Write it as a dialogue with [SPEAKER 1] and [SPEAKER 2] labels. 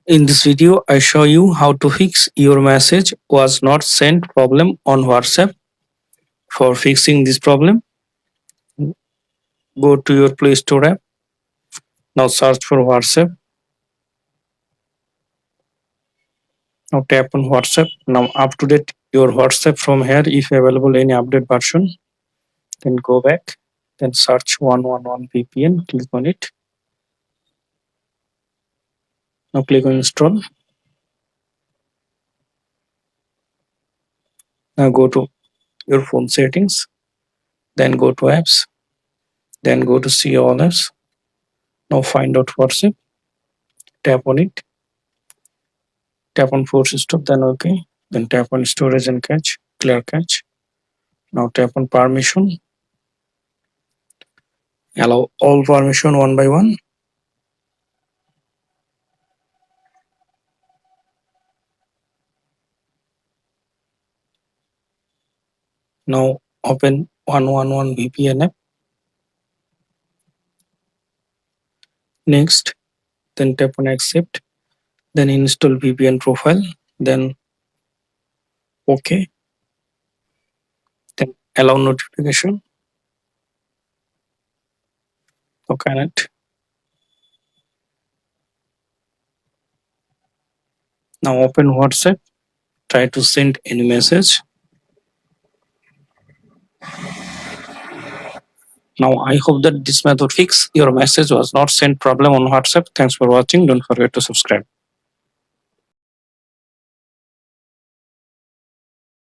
[SPEAKER 1] In this video, I show you how to fix your message was not sent problem on WhatsApp. For fixing this problem, go to your Play Store app. Now search for WhatsApp. Now tap on WhatsApp. Now up to date your WhatsApp from here. If available any update version, then go back. Then search 111 VPN. Click on it. Now click on install. Now go to your phone settings. Then go to apps. Then go to see all apps. Now find out WhatsApp. Tap on it. Tap on force stop. Then OK. Then tap on storage and cache. Clear cache. Now tap on permission. Allow all permission one by one. Now open 111 VPN app. Next, then tap on accept. Then install VPN profile. Then OK. Then allow notification. So connect. Now open WhatsApp. Try to send any message. Now I hope that this method fix your message was not sent problem on WhatsApp. Thanks for watching. Don't forget to subscribe.